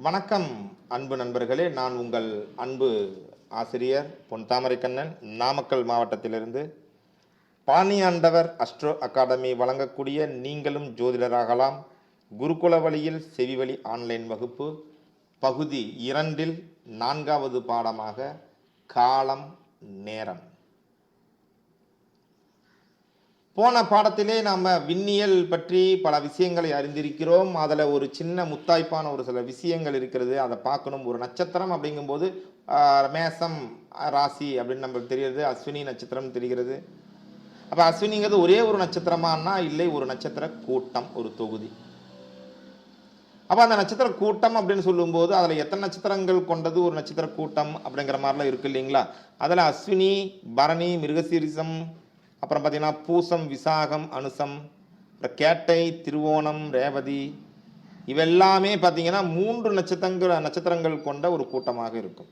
வணக்கம் அன்பு நண்பர்களே, நான் உங்கள் அன்பு ஆசிரியர் பொன் தாமரைக்கண்ணன், நாமக்கல் மாவட்டத்திலிருந்து. பாணியாண்டவர் அஸ்ட்ரோ அகாடமி வழங்கக்கூடிய நீங்களும் ஜோதிடராகலாம் குருகுல வழியில் செவிவழி ஆன்லைன் வகுப்பு பகுதி 2 4வது பாடமாக காலம் நேரம். போன பாடத்திலே நாம் விண்ணியல் பற்றி பல விஷயங்களை அறிந்திருக்கிறோம். அதில் ஒரு சின்ன முத்தாய்ப்பான ஒரு சில விஷயங்கள் இருக்கிறது, அதை பார்க்கணும். ஒரு நட்சத்திரம் அப்படிங்கும்போது மேசம் ராசி அப்படின்னு நமக்கு தெரிகிறது, அஸ்வினி நட்சத்திரம் தெரிகிறது. அப்போ அஸ்வினிங்கிறது ஒரே ஒரு நட்சத்திரமானா இல்லை, ஒரு நட்சத்திர கூட்டம், ஒரு தொகுதி. அப்போ அந்த நட்சத்திர கூட்டம் அப்படின்னு சொல்லும்போது அதில் எத்தனை நட்சத்திரங்கள் கொண்டது ஒரு நட்சத்திர கூட்டம் அப்படிங்கிற மாதிரிலாம் இருக்கு இல்லைங்களா. அதில் அஸ்வினி, பரணி, மிருகசீரிசம், அப்புறம் பார்த்தீங்கன்னா பூசம், விசாகம், அனுசம், அப்புறம் கேட்டை, திருவோணம், ரேவதி, இவெல்லாமே பார்த்தீங்கன்னா 3 நட்சத்திரங்கள் கொண்ட ஒரு கூட்டமாக இருக்கும்.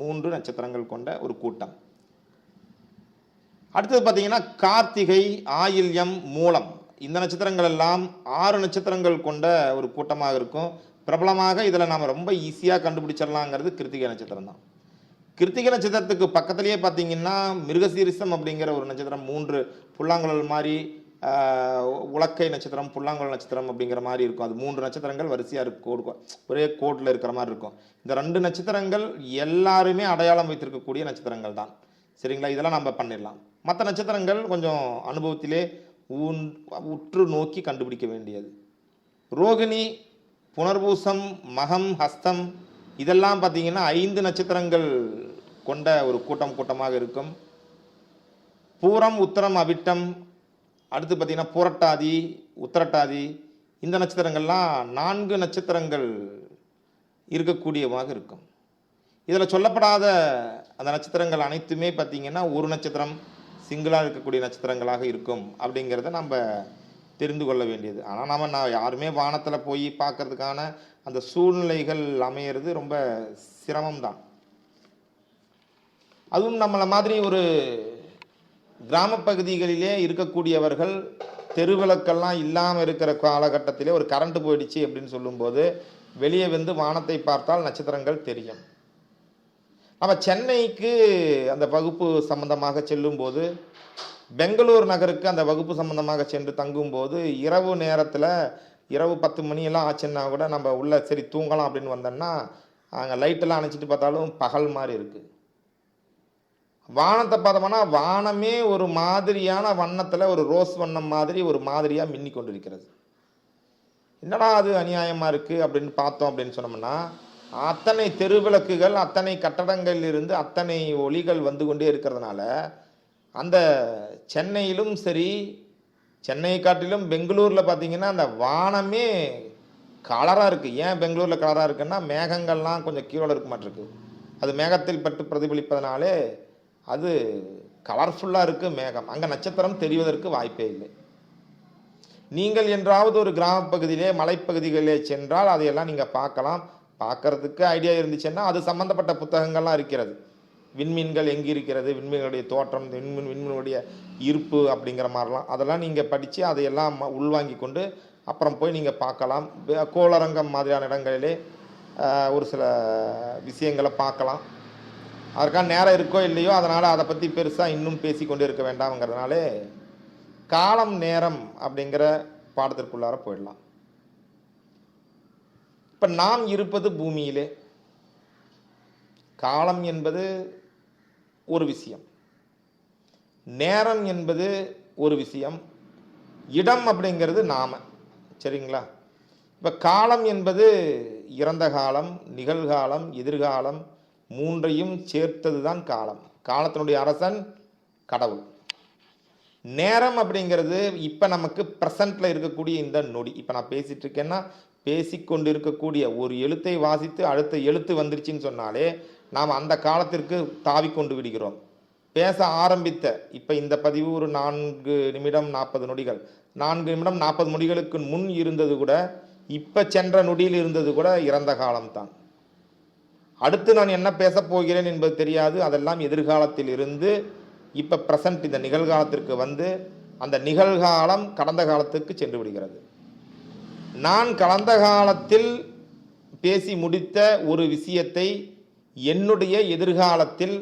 3 நட்சத்திரங்கள் கொண்ட ஒரு கூட்டம். அடுத்தது பார்த்தீங்கன்னா கார்த்திகை, ஆயில்யம், மூலம், இந்த நட்சத்திரங்கள் எல்லாம் 6 நட்சத்திரங்கள் கொண்ட ஒரு கூட்டமாக இருக்கும். பிரபலமாக இதில் நாம் ரொம்ப ஈஸியாக கண்டுபிடிச்சிடலாங்கிறது கிருத்திகை நட்சத்திரம் தான். கிருத்திகை நட்சத்திரத்துக்கு பக்கத்திலேயே பார்த்தீங்கன்னா மிருகசீரிசம் அப்படிங்கிற ஒரு நட்சத்திரம், 3 புல்லாங்குழல் மாதிரி, உலக்கை நட்சத்திரம், புல்லாங்குழல் நட்சத்திரம் அப்படிங்கிற மாதிரி இருக்கும். அது 3 நட்சத்திரங்கள் வரிசையாக இருக்கும், ஒரே கோட்டில் இருக்கிற மாதிரி இருக்கும். இந்த 2 நட்சத்திரங்கள் எல்லாருமே அடையாளம் வைத்திருக்கக்கூடிய நட்சத்திரங்கள் தான். சரிங்களா, இதெல்லாம் நம்ம பண்ணிடலாம். மற்ற நட்சத்திரங்கள் கொஞ்சம் அனுபவத்திலே உற்று நோக்கி கண்டுபிடிக்க வேண்டியது. ரோகிணி, புனர்பூசம், மகம், ஹஸ்தம், இதெல்லாம் பார்த்தீங்கன்னா 5 நட்சத்திரங்கள் கொண்ட ஒரு கூட்டமாக இருக்கும். பூரம், உத்தரம், அவிட்டம், அடுத்து பார்த்தீங்கன்னா புரட்டாதி, உத்திரட்டாதி, இந்த நட்சத்திரங்கள்லாம் 4 நட்சத்திரங்கள் இருக்கக்கூடியமாக இருக்கும். இதில் சொல்லப்படாத அந்த நட்சத்திரங்கள் அனைத்துமே பார்த்தீங்கன்னா ஒரு நட்சத்திரம் சிங்கிளாக இருக்கக்கூடிய நட்சத்திரங்களாக இருக்கும் அப்படிங்கிறத நம்ம தெரிந்து கொள்ள வேண்டியது. ஆனால் நான் யாருமே வானத்தில் போய் பார்க்கறதுக்கான அந்த சூழ்நிலைகள் அமையிறது ரொம்ப சிரமம்தான். அதுவும் நம்மளை மாதிரி ஒரு கிராம பகுதிகளிலே இருக்கக்கூடியவர்கள், தெருவிளக்கெல்லாம் இல்லாமல் இருக்கிற காலகட்டத்திலே ஒரு கரண்ட் போயிடுச்சு அப்படின்னு சொல்லும்போது வெளியே வந்து வானத்தை பார்த்தால் நட்சத்திரங்கள் தெரியும். நம்ம சென்னைக்கு அந்த வகுப்பு சம்பந்தமாக செல்லும்போது, பெங்களூர் நகருக்கு அந்த வகுப்பு சம்பந்தமாக சென்று தங்கும்போது, இரவு நேரத்தில் இரவு 10 மணியெல்லாம் ஆச்சுன்னா கூட நம்ம உள்ள சரி தூங்கலாம் அப்படின்னு வந்தோம்னா அங்கே லைட்டெல்லாம் அணைச்சிட்டு பார்த்தாலும் பகல் மாதிரி இருக்குது. வானத்தை பார்த்தோம்னா வானமே ஒரு மாதிரியான வண்ணத்தில், ஒரு ரோஸ் வண்ணம் மாதிரி ஒரு மாதிரியாக மின்னி கொண்டிருக்கிறது. என்னடா அது அநியாயமாக இருக்குது அப்படின்னு பார்த்தோம் அப்படின்னு சொன்னோம்னா, அத்தனை தெருவிளக்குகள், அத்தனை கட்டடங்களிலிருந்து அத்தனை ஒளிகள் வந்து கொண்டே இருக்கிறதுனால அந்த சென்னையிலும் சரி, சென்னை காட்டிலும் பெங்களூரில் பார்த்தீங்கன்னா அந்த வானமே கலராக இருக்குது. ஏன் பெங்களூரில் கலராக இருக்குன்னா மேகங்கள்லாம் கொஞ்சம் கீழே இருக்க மாட்டிருக்கு. அது மேகத்தில் பட்டு பிரதிபலிப்பதனாலே அது கலர்ஃபுல்லாக இருக்குது மேகம். அங்கே நட்சத்திரம் தெரிவதற்கு வாய்ப்பே இல்லை. நீங்கள் என்றாவது ஒரு கிராம பகுதியிலே, மலைப்பகுதிகளிலே சென்றால் அதையெல்லாம் நீங்கள் பார்க்கலாம். பார்க்கறதுக்கு ஐடியா இருந்துச்சுன்னா அது சம்மந்தப்பட்ட புத்தகங்கள்லாம் இருக்கிறது. விண்மீன்கள் எங்கே இருக்கிறது, விண்மீன்களுடைய தோற்றம், விண்மீனுடைய இருப்பு அப்படிங்கிற மாதிரிலாம், அதெல்லாம் நீங்கள் படித்து அதையெல்லாம் உள்வாங்கி கொண்டு அப்புறம் போய் நீங்கள் பார்க்கலாம். கோளரங்கம் மாதிரியான இடங்களிலே ஒரு சில விஷயங்களை பார்க்கலாம். அதற்கான நேரம் இருக்கோ இல்லையோ, அதனால் அதை பற்றி பெருசாக இன்னும் பேசி கொண்டு இருக்க வேண்டாம்ங்கிறதுனாலே காலம் நேரம் அப்படிங்கிற பாடத்திற்குள்ளார போயிடலாம். இப்போ நாம் இருப்பது பூமியிலே. காலம் என்பது ஒரு விஷயம், நேரம் என்பது ஒரு விஷயம், இடம் அப்படிங்கிறது நாம. சரிங்களா. இப்போ காலம் என்பது இறந்த காலம், நிகழ்காலம், எதிர்காலம், 3ஐயும் சேர்த்தது தான் காலம். காலத்தினுடைய அரசன் கடவுள். நேரம் அப்படிங்கிறது இப்போ நமக்கு ப்ரெசண்ட்டில் இருக்கக்கூடிய இந்த நொடி. இப்போ நான் பேசிகிட்டு இருக்கேன்னா பேசிக்கொண்டு இருக்கக்கூடிய ஒரு எழுத்தை வாசித்து அடுத்த எழுத்து வந்துருச்சுன்னு சொன்னாலே நாம் அந்த காலத்திற்கு தாவி கொண்டு விடுகிறோம். பேச ஆரம்பித்த இப்போ இந்த பதிவு ஒரு 4 நிமிடம் 40 நொடிகள், 4 நிமிடம் 40 நொடிகளுக்கு முன் இருந்தது கூட, இப்போ சென்ற நொடியில் இருந்தது கூட இறந்த காலம்தான். அடுத்து நான் என்ன பேசப் போகிறேன் என்பது தெரியாது. அதெல்லாம் எதிர்காலத்தில் இருந்து இப்போ ப்ரெசண்ட் இந்த நிகழ்காலத்திற்கு வந்து அந்த நிகழ்காலம் கடந்த காலத்துக்கு சென்று விடுகிறது. நான் கடந்த காலத்தில் பேசி முடித்த ஒரு விஷயத்தை என்னுடைய எதிர்காலத்தில்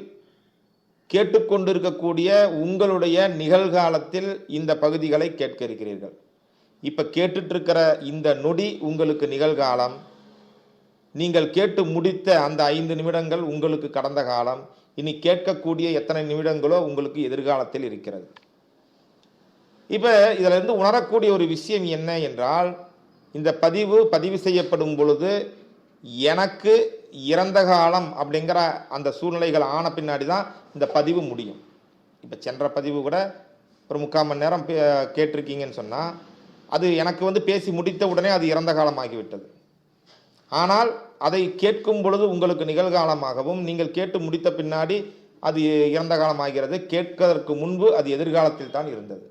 கேட்டுக்கொண்டிருக்கக்கூடிய உங்களுடைய நிகழ்காலத்தில் இந்த பகுதிகளை கேட்க இருக்கிறீர்கள். இப்போ கேட்டுட்ருக்கிற இந்த நொடி உங்களுக்கு நிகழ்காலம், நீங்கள் கேட்டு முடித்த அந்த 5 நிமிடங்கள் உங்களுக்கு கடந்த காலம், இனி கேட்கக்கூடிய எத்தனை நிமிடங்களோ உங்களுக்கு எதிர்காலத்தில் இருக்கிறது. இப்போ இதில் இருந்து உணரக்கூடிய ஒரு விஷயம் என்ன என்றால், இந்த பதிவு செய்யப்படும் பொழுது எனக்கு இறந்த காலம் அப்படிங்கிற அந்த சூழ்நிலைகள் ஆன பின்னாடி தான் இந்த பதிவு முடியும். இப்போ சென்ற பதிவு கூட ஒரு 3/4 மணி நேரம் கேட்டிருக்கீங்கன்னு சொன்னால், அது எனக்கு பேசி முடித்த உடனே அது இறந்த காலமாகிவிட்டது. ஆனால் அதை கேட்கும் பொழுது உங்களுக்கு நிகழ்காலமாகவும், நீங்கள் கேட்டு முடித்த பின்னாடி அது இறந்த காலமாகிறது. கேட்பதற்கு முன்பு அது எதிர்காலத்தில் தான் இருந்தது.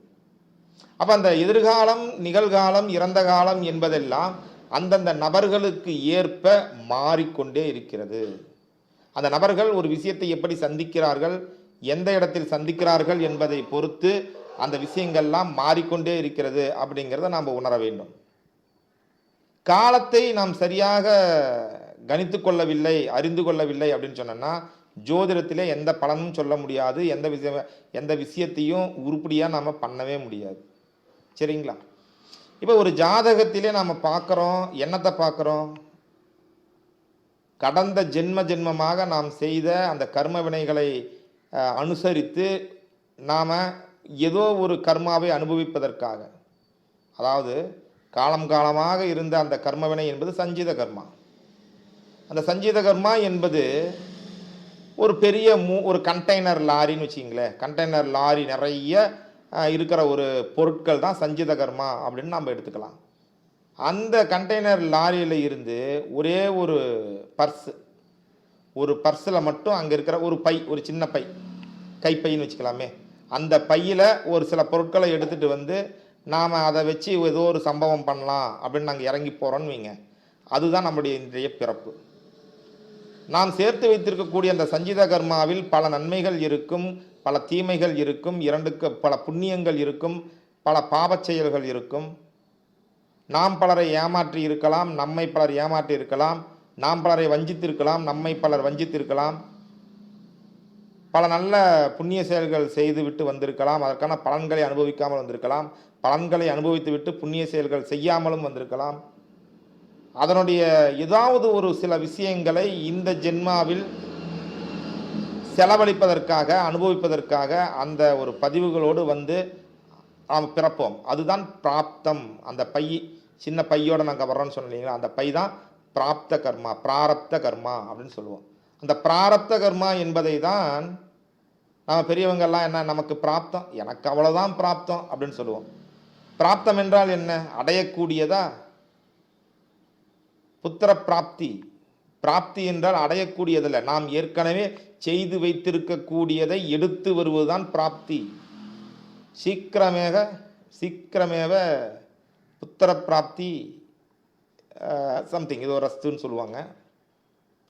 அப்போ அந்த எதிர்காலம், நிகழ்காலம், இறந்த காலம் என்பதெல்லாம் அந்தந்த நபர்களுக்கு ஏற்ப மாறிக்கொண்டே இருக்கிறது. அந்த நபர்கள் ஒரு விஷயத்தை எப்படி சந்திக்கிறார்கள், எந்த இடத்தில் சந்திக்கிறார்கள் என்பதை பொறுத்து அந்த விஷயங்கள்லாம் மாறிக்கொண்டே இருக்கிறது அப்படிங்கிறத நாம் உணர வேண்டும். காலத்தை நாம் சரியாக கணித்து கொள்ளவில்லை, அறிந்து கொள்ளவில்லை அப்படின்னு சொன்னோன்னா ஜோதிடத்திலே எந்த பலனும் சொல்ல முடியாது. எந்த விஷயத்தையும் உருப்படியாக நாம் பண்ணவே முடியாது. சரிங்களா? இப்போ ஒரு ஜாதகத்திலே நாம் பார்க்குறோம், என்னத்தை பார்க்குறோம்? கடந்த ஜென்மமாக நாம் செய்த அந்த கர்ம வினைகளை அனுசரித்து நாம் ஏதோ ஒரு கர்மாவை அனுபவிப்பதற்காக, அதாவது காலம் காலமாக இருந்த அந்த கர்மவினை என்பது சஞ்சித கர்மா. அந்த சஞ்சித கர்மா என்பது ஒரு பெரிய ஒரு கண்டெய்னர் லாரின்னு வச்சிங்களேன். கண்டெய்னர் லாரி நிறைய இருக்கிற ஒரு பொருட்கள் தான் சஞ்சித கர்மா அப்படின்னு நம்ம எடுத்துக்கலாம். அந்த கண்டெய்னர் லாரியில் இருந்து ஒரே ஒரு பர்ஸில் மட்டும் அங்கே இருக்கிற ஒரு பை, ஒரு சின்ன பை, கைப்பைன்னு வச்சுக்கலாமே, அந்த பையில் ஒரு சில பொருட்களை எடுத்துகிட்டு நாம் அதை வச்சு ஏதோ ஒரு சம்பவம் பண்ணலாம் அப்படின்னு நாங்கள் இறங்கி போகிறோன்னு வைங்க. அதுதான் நம்முடைய இன்றைய பிறப்பு. நாம் சேர்த்து வைத்திருக்கக்கூடிய அந்த சஞ்சித கர்மாவில் பல நன்மைகள் இருக்கும், பல தீமைகள் இருக்கும், பல புண்ணியங்கள் இருக்கும், பல பாவச் செயல்கள் இருக்கும். நாம் பலரை ஏமாற்றி இருக்கலாம், நம்மை பலர் ஏமாற்றி இருக்கலாம், நாம் பலரை வஞ்சித்திருக்கலாம், நம்மை பலர் வஞ்சித்திருக்கலாம், பல நல்ல புண்ணிய செயல்கள் செய்துவிட்டு வந்திருக்கலாம், அதற்கான பலன்களை அனுபவிக்காமல் வந்திருக்கலாம், பலன்களை அனுபவித்து விட்டு புண்ணிய செயல்கள் செய்யாமலும் வந்திருக்கலாம். அதனுடைய ஏதாவது ஒரு சில விஷயங்களை இந்த ஜென்மாவில் செலவழிப்பதற்காக, அனுபவிப்பதற்காக அந்த ஒரு பதிவுகளோடு நாம் பிறப்போம். அதுதான் பிராப்தம். அந்த பை, சின்ன பையோட நாங்கள் வர்றோன்னு சொன்னீங்களா, அந்த பை தான் பிராப்த கர்மா, பிராரப்த கர்மா அப்படின்னு சொல்லுவோம். அந்த பிராரப்த கர்மா என்பதை தான் நம்ம பெரியவங்கெல்லாம் என்ன, நமக்கு பிராப்தம், எனக்கு அவ்வளோதான் பிராப்தம் அப்படின்னு சொல்லுவோம். பிராப்தம் என்றால் என்ன? அடையக்கூடியதா? புத்திர பிராப்தி. பிராப்தி என்றால் அடையக்கூடியதில்லை, நாம் ஏற்கனவே செய்து வைத்திருக்கக்கூடியதை எடுத்து வருவதுதான் பிராப்தி. சீக்கிரமேவ புத்திர பிராப்தி சம்திங், இது ஒரு ரஸ்துன்னு சொல்லுவாங்க.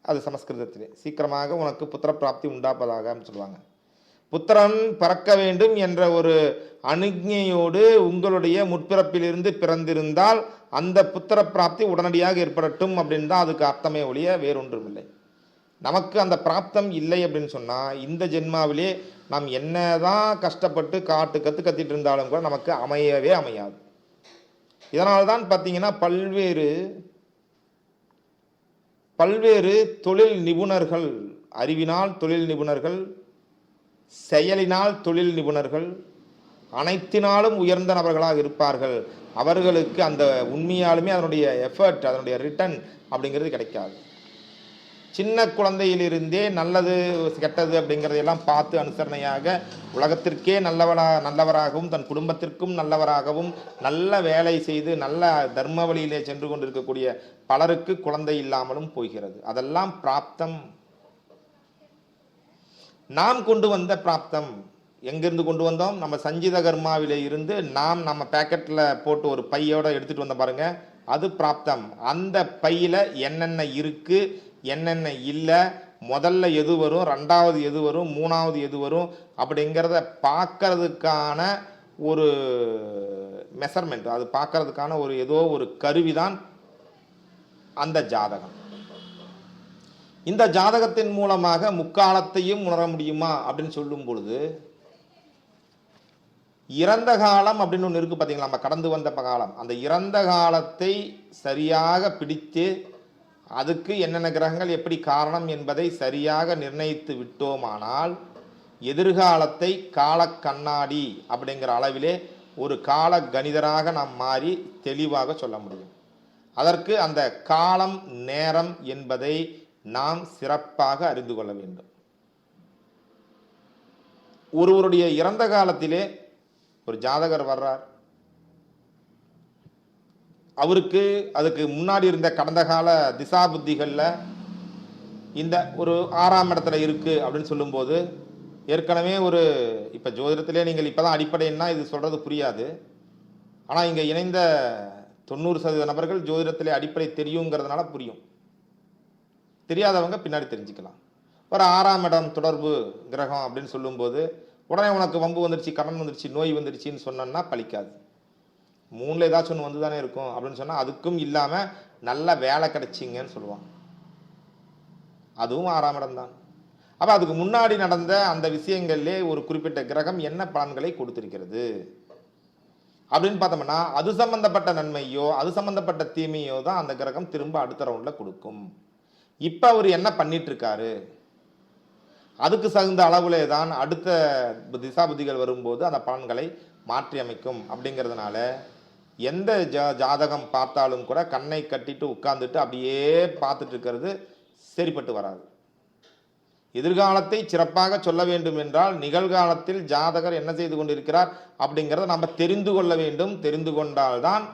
அது சமஸ்கிருதத்திலே சீக்கிரமாக உனக்கு புத்திர பிராப்தி உண்டாப்பதாக சொல்லுவாங்க. புத்திரன் பிறக்க வேண்டும் என்ற ஒரு அனுஜையோடு உங்களுடைய முற்பிறப்பிலிருந்து பிறந்திருந்தால் அந்த புத்திர பிராப்தி உடனடியாக ஏற்படட்டும் அப்படின்னு தான் அதுக்கு அர்த்தமே ஒழிய வேறொன்றும் இல்லை. நமக்கு அந்த பிராப்தம் இல்லை அப்படின்னு சொன்னால் இந்த ஜென்மாவிலே நாம் என்னதான் கஷ்டப்பட்டு கத்திட்டு இருந்தாலும் கூட நமக்கு அமையவே அமையாது. இதனால்தான் பார்த்தீங்கன்னா பல்வேறு தொழில் நிபுணர்கள், அறிவினால் தொழில் நிபுணர்கள், செயலினால் தொழில் நிபுணர்கள், அனைத்தினாலும் உயர்ந்த நபர்களாக இருப்பார்கள். அவர்களுக்கு அந்த உண்மையாலுமே அதனுடைய எஃபர்ட், அதனுடைய ரிட்டர்ன் அப்படிங்கிறது கிடைக்காது. சின்ன குழந்தையிலிருந்தே நல்லது கெட்டது அப்படிங்கிறதையெல்லாம் பார்த்து அனுசரணையாக உலகத்திற்கே நல்லவராகவும் தன் குடும்பத்திற்கும் நல்லவராகவும் நல்ல வேலை செய்து நல்ல தர்ம வழியிலே சென்று கொண்டிருக்கக்கூடிய பலருக்கு குழந்தை இல்லாமலும் போகிறது. அதெல்லாம் பிராப்தம். நாம் கொண்டு வந்த பிராப்தம் எங்கிருந்து கொண்டு வந்தோம்? நம்ம சஞ்சித கர்மாவிலே இருந்து நம்ம பேக்கெட்டில் போட்டு ஒரு பையோட எடுத்துகிட்டு வந்த பாருங்க, அது பிராப்தம். அந்த பையில் என்னென்ன இருக்கு, என்னென்ன இல்லை, முதல்ல எது வரும், ரெண்டாவது எது வரும், மூணாவது எது வரும் அப்படிங்கிறத பார்க்கறதுக்கான ஒரு மெஷர்மெண்ட், அது பார்க்கறதுக்கான ஒரு ஏதோ ஒரு கருவிதான் அந்த ஜாதகம். இந்த ஜாதகத்தின் மூலமாக முக்காலத்தையும் உணர முடியுமா அப்படின்னு சொல்லும் பொழுது, இறந்த காலம் அப்படின்னு ஒன்று இருக்கு பார்த்தீங்களா, நம்ம கடந்து வந்த காலம், அந்த இறந்த காலத்தை சரியாக பிடித்து அதுக்கு என்னென்ன கிரகங்கள் எப்படி காரணம் என்பதை சரியாக நிர்ணயித்து விட்டோமானால் எதிர்காலத்தை கால கண்ணாடி அப்படிங்கிற அளவிலே ஒரு கால கணிதராக நாம் மாறி தெளிவாக சொல்ல முடியும். அதற்கு அந்த காலம் நேரம் என்பதை நாம் சிறப்பாக அறிந்து கொள்ள வேண்டும். ஒருவருடைய இறந்த காலத்திலே ஒரு ஜாதகர் வர்றார், அவருக்கு அதுக்கு முன்னாடி இருந்த கடந்த கால திசா புத்திகளில் இந்த ஒரு 6ஆம் இடத்துல இருக்கு அப்படின்னு சொல்லும்போது, ஏற்கனவே ஒரு இப்போ ஜோதிடத்திலே நீங்கள் இப்போ தான் அடிப்படைன்னா இது சொல்கிறது புரியாது. ஆனால் இங்கே இணைந்த 90% நபர்கள் ஜோதிடத்திலே அடிப்படை தெரியுங்கிறதுனால புரியும். தெரியாதவங்க பின்னாடி தெரிஞ்சுக்கலாம். ஒரு 6ஆம் இடம் தொடர்பு கிரகம் அப்படின்னு சொல்லும்போது உடனே உனக்கு வம்பு வந்துருச்சு, கடன் வந்துருச்சு, நோய் வந்துருச்சுன்னு சொன்னா பலிக்காது. 3ல் ஏதாச்சும் ஒன்று வந்து தானே இருக்கும் அப்படின்னு சொன்னால் அதுக்கும் இல்லாமல் நல்ல வேலை கிடைச்சிங்கன்னு சொல்லுவான். அதுவும் 6ஆம் இடம் தான். அப்போ அதுக்கு முன்னாடி நடந்த அந்த விஷயங்கள்லே ஒரு குறிப்பிட்ட கிரகம் என்ன பலன்களை கொடுத்திருக்கிறது அப்படின்னு பார்த்தோம்னா அது சம்பந்தப்பட்ட நன்மையோ அது சம்பந்தப்பட்ட தீமையோ தான் அந்த கிரகம் திரும்ப அடுத்த ரவுண்டில் கொடுக்கும். இப்போ அவர் என்ன பண்ணிட்டு இருக்காரு, அதுக்கு தகுந்த அளவுலே தான் அடுத்த திசாபுதிகள் வரும்போது அந்த பலன்களை மாற்றி அமைக்கும். அப்படிங்கிறதுனால எந்த ஜாதகம் பார்த்தாலும் கூட கண்ணை கட்டிட்டு உட்கார்ந்துட்டு அப்படியே பார்த்துட்டு இருக்கிறது சரிப்பட்டு வராது. எதிர்காலத்தை சிறப்பாக சொல்ல வேண்டும் என்றால் நிகழ்காலத்தில் ஜாதகர் என்ன செய்து கொண்டிருக்கிறார் அப்படிங்கிறத நம்ம தெரிந்து கொள்ள வேண்டும். தெரிந்து கொண்டால்தான்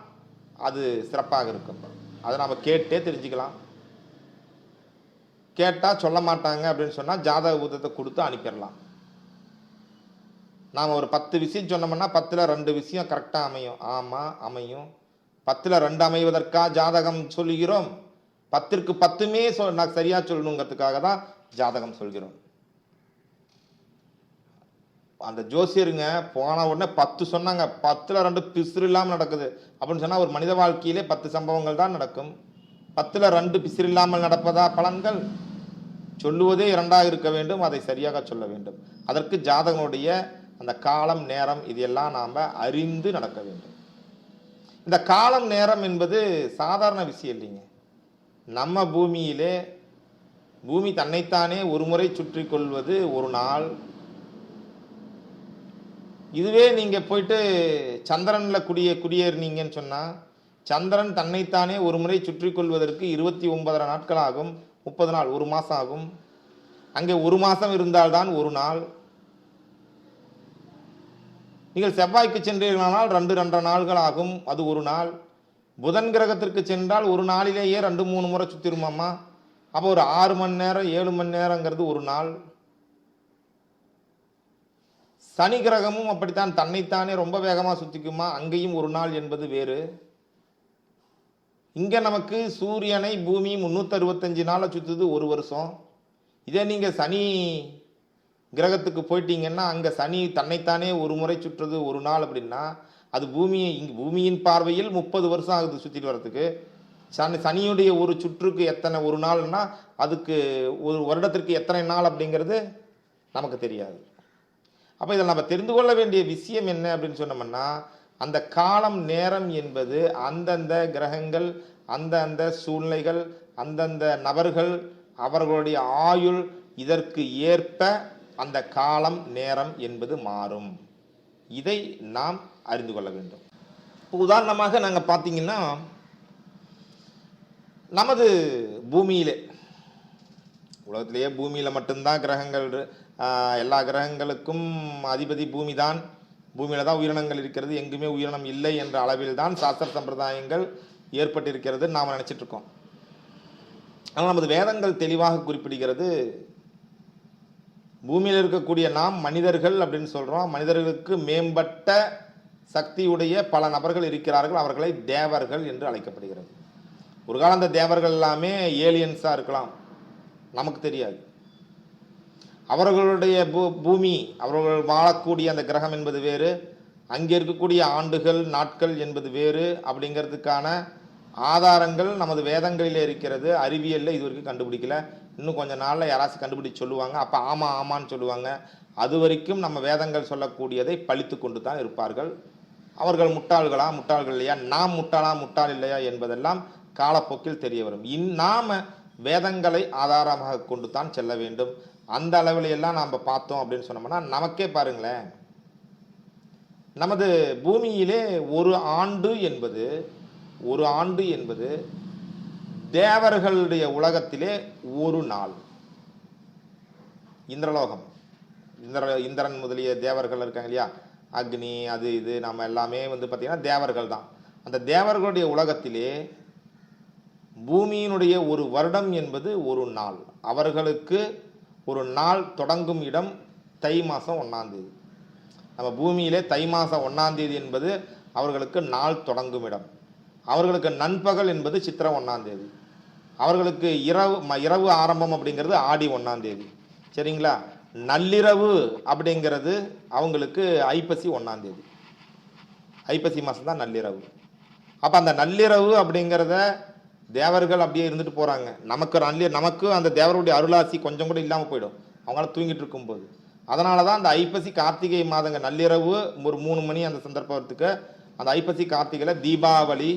அது சிறப்பாக இருக்கும். அதை நம்ம கேட்டே தெரிஞ்சுக்கலாம். கேட்டால் சொல்ல மாட்டாங்க அப்படின்னு சொன்னால் ஜாதக ஊதத்தை கொடுத்து அனுப்பிடலாம். நாம் ஒரு 10 விஷயம் சொன்னோம்னா 10ல் 2 விஷயம் கரெக்டாக அமையும். ஆமாம் அமையும். 10ல் 2 அமைவதற்காக ஜாதகம் சொல்லுகிறோம். 10ற்கு 10மே நான் சரியாக சொல்லணுங்கிறதுக்காக தான் ஜாதகம் சொல்கிறோம். அந்த ஜோசியருங்க போன உடனே 10 சொன்னாங்க, 10ல் 2 பிசுறு இல்லாமல் நடக்குது அப்படின்னு சொன்னால் ஒரு மனித வாழ்க்கையிலே 10 சம்பவங்கள் தான் நடக்கும். 10ல் 2 பிசுறு இல்லாமல் நடப்பதா பலன்கள்? சொல்லுவதே 2ஆக இருக்க வேண்டும், அதை சரியாக சொல்ல வேண்டும். அதற்கு ஜாதகனுடைய அந்த காலம் நேரம் இதையெல்லாம் நாம் அறிந்து நடக்க வேண்டும். இந்த காலம் நேரம் என்பது சாதாரண விஷயம் இல்லைங்க. நம்ம பூமியிலே பூமி தன்னைத்தானே ஒரு முறை சுற்றி கொள்வது ஒரு நாள். இதுவே நீங்கள் போயிட்டு சந்திரனில் குடியேறினீங்கன்னு சொன்னால் சந்திரன் தன்னைத்தானே ஒரு முறை சுற்றி கொள்வதற்கு 29 நாட்கள் ஆகும், 30 நாள், ஒரு மாதம் ஆகும். அங்கே ஒரு மாதம் இருந்தால்தான் ஒரு நாள். நீங்கள் செவ்வாய்க்கு சென்றீர்களானால் 2 நாள்கள் ஆகும், அது ஒரு நாள். புதன் கிரகத்திற்கு சென்றால் ஒரு நாளிலேயே 2-3 முறை சுற்றிருமாம்மா. அப்போ ஒரு 6 மணி நேரம் 7 மணி நேரங்கிறது ஒரு நாள். சனி கிரகமும் அப்படித்தான், தன்னைத்தானே ரொம்ப வேகமாக சுற்றிக்குமா, அங்கேயும் ஒரு நாள் என்பது வேறு. இங்கே நமக்கு சூரியனை பூமி 365 நாளை சுற்றுது ஒரு வருஷம். இதே நீங்கள் சனி கிரகத்துக்கு போயிட்டீங்கன்னா அங்கே சனி தன்னைத்தானே ஒரு முறை சுற்றுறது ஒரு நாள் அப்படின்னா அது பூமியின் பார்வையில் 30 வருஷம் ஆகுது சுற்றிட்டு வர்றதுக்கு. சனியுடைய ஒரு சுற்றுக்கு எத்தனை ஒரு நாள்னா அதுக்கு ஒரு வருடத்திற்கு எத்தனை நாள் அப்படிங்கிறது நமக்கு தெரியாது. அப்போ இதில் நம்ம தெரிந்து கொள்ள வேண்டிய விஷயம் என்ன அப்படின்னு சொன்னோம்னா அந்த காலம் நேரம் என்பது அந்தந்த கிரகங்கள், அந்தந்த சூழ்நிலைகள், அந்தந்த நபர்கள், அவர்களுடைய ஆயுள், இதற்கு ஏற்ப அந்த காலம் நேரம் என்பது மாறும். இதை நாம் அறிந்து கொள்ள வேண்டும். உதாரணமாக நாங்கள் பார்த்தீங்கன்னா நமது பூமியிலே, உலகத்திலேயே பூமியில் மட்டும்தான் கிரகங்கள், எல்லா கிரகங்களுக்கும் அதிபதி பூமி தான். பூமியில் தான் உயிரினங்கள் இருக்கிறது, எங்குமே உயிரினம் இல்லை என்ற அளவில் தான் சாஸ்திர சம்பிரதாயங்கள் ஏற்பட்டிருக்கிறது நாம் நினச்சிட்டு இருக்கோம். ஆனால் நமது வேதங்கள் தெளிவாக குறிப்பிடுகிறது, பூமியில் இருக்கக்கூடிய நாம் மனிதர்கள் அப்படின்னு சொல்கிறோம். மனிதர்களுக்கு மேம்பட்ட சக்தியுடைய பல நபர்கள் இருக்கிறார்கள், அவர்களை தேவர்கள் என்று அழைக்கப்படுகிறது. ஒரு காலம் அந்த தேவர்கள் எல்லாமே ஏலியன்ஸாக இருக்கலாம், நமக்கு தெரியாது. அவர்களுடைய பூமி, அவர்கள் வாழக்கூடிய அந்த கிரகம் என்பது வேறு, அங்கே இருக்கக்கூடிய ஆண்டுகள் நாட்கள் என்பது வேறு. அப்படிங்கிறதுக்கான ஆதாரங்கள் நமது வேதங்களிலே இருக்கிறது, அறிவியலில் இது வரைக்கும் கண்டுபிடிக்கல. இன்னும் கொஞ்ச நாளில் யாராச்சும் கண்டுபிடிச்சு சொல்லுவாங்க. அப்போ ஆமாம் ஆமான்னு சொல்லுவாங்க. அது வரைக்கும் நம்ம வேதங்கள் சொல்லக்கூடியதை பழித்து கொண்டு தான் இருப்பார்கள். அவர்கள் முட்டாள்களா முட்டாள்கள் இல்லையா, நாம் முட்டாளா முட்டாள் இல்லையா என்பதெல்லாம் காலப்போக்கில் தெரிய வரும். நாம வேதங்களை ஆதாரமாக கொண்டு தான் செல்ல வேண்டும். அந்த அளவில் எல்லாம் நாம் பார்த்தோம் அப்படின்னு சொன்னோம்னா நமக்கே பாருங்களேன், நமது பூமியிலே ஒரு ஆண்டு என்பது தேவர்களுடைய உலகத்திலே ஒரு நாள். இந்திரலோகம், இந்திரன் முதலிய தேவர்கள் இருக்காங்க இல்லையா, அக்னி அது இது நம்ம எல்லாமே பார்த்தீங்கன்னா தேவர்கள் தான். அந்த தேவர்களுடைய உலகத்திலே பூமியினுடைய ஒரு வருடம் என்பது ஒரு நாள். அவர்களுக்கு ஒரு நாள் தொடங்கும் இடம் தை மாதம் 1ஆம் தேதி. நம்ம பூமியிலே தை மாதம் 1ஆம் தேதி என்பது அவர்களுக்கு நாள் தொடங்கும் இடம். அவர்களுக்கு நண்பகல் என்பது சித்திரை 1ஆம் தேதி. அவர்களுக்கு இரவு ஆரம்பம் அப்படிங்கிறது ஆடி 1ஆம் தேதி. சரிங்களா? நள்ளிரவு அப்படிங்கிறது அவங்களுக்கு ஐப்பசி 1ஆம் தேதி. ஐப்பசி மாதம் தான் நள்ளிரவு. அப்போ அந்த நள்ளிரவு அப்படிங்கிறத தேவர்கள் அப்படியே இருந்துட்டு போகிறாங்க. நமக்கு அந்த தேவருடைய அருளாசி கொஞ்சம் கூட இல்லாமல் போயிடும் அவங்களால தூங்கிட்டு இருக்கும்போது. அதனால தான் அந்த ஐப்பசி கார்த்திகை மாதங்க நள்ளிரவு ஒரு 3 மணி அந்த சந்தர்ப்பத்துக்கு அந்த ஐப்பசி கார்த்திகையில் தீபாவளி,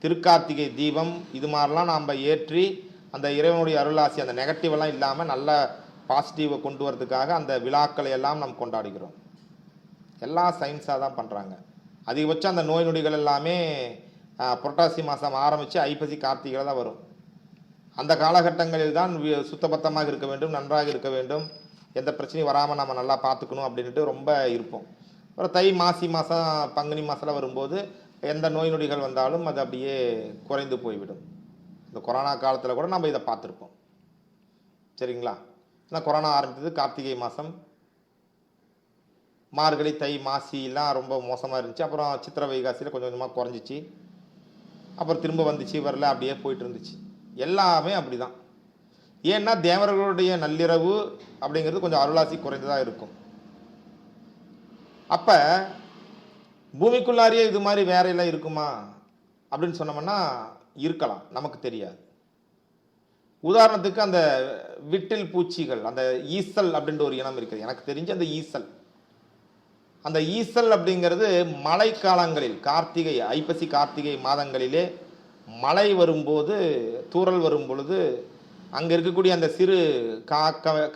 திருக்கார்த்திகை தீபம் இது மாதிரிலாம் நாம் ஏற்றி அந்த இறைவனுடைய அருளாசி அந்த நெகட்டிவெல்லாம் இல்லாமல் நல்ல பாசிட்டிவை கொண்டு வரதுக்காக அந்த விழாக்களை எல்லாம் நாம் கொண்டாடுகிறோம். எல்லாம் சயின்ஸாக தான் பண்ணுறாங்க. அதிகபட்சம் அந்த நோய் நொடிகள் எல்லாமே புரட்டாசி மாதம் ஆரம்பித்து ஐப்பசி கார்த்திகையில் தான் வரும். அந்த காலகட்டங்களில் தான் சுத்தபத்தமாக இருக்க வேண்டும், நன்றாக இருக்க வேண்டும், எந்த பிரச்சனையும் வராமல் நம்ம நல்லா பார்த்துக்கணும் அப்படின்ட்டு ரொம்ப இருப்போம். அப்புறம் தை மாசி மாதம் பங்குனி மாதத்தில் வரும்போது எந்த நோய் நொடிகள் வந்தாலும் அது அப்படியே குறைந்து போய்விடும். இந்த கொரோனா காலத்தில் கூட நம்ம இதை பார்த்துருப்போம். சரிங்களா? ஏன்னா கொரோனா ஆரம்பித்தது கார்த்திகை மாதம், மார்கழி தை மாசிலாம் ரொம்ப மோசமாக இருந்துச்சு. அப்புறம் சித்திரை வைகாசியில் கொஞ்சம் கொஞ்சமாக குறைஞ்சிச்சு. அப்புறம் திரும்ப வந்துச்சு, வரல, அப்படியே போயிட்டு இருந்துச்சு. எல்லாமே அப்படி தான். ஏன்னா தேவர்களுடைய நள்ளிரவு அப்படிங்கிறது கொஞ்சம் அருளாசி குறைந்ததாக இருக்கும். அப்போ பூமிக்குள்ளாரியே இது மாதிரி வேற எல்லாம் இருக்குமா அப்படின்னு சொன்னோம்னா இருக்கலாம், நமக்கு தெரியாது. உதாரணத்துக்கு அந்த விட்டில் பூச்சிகள், அந்த ஈசல் அப்படின்ற ஒரு இனம் இருக்குது. எனக்கு தெரிஞ்ச அந்த ஈசல் அப்படிங்கிறது மழை காலங்களில் கார்த்திகை ஐப்பசி கார்த்திகை மாதங்களிலே மழை வரும்போது, தூறல் வரும் பொழுது அங்கே இருக்கக்கூடிய அந்த சிறு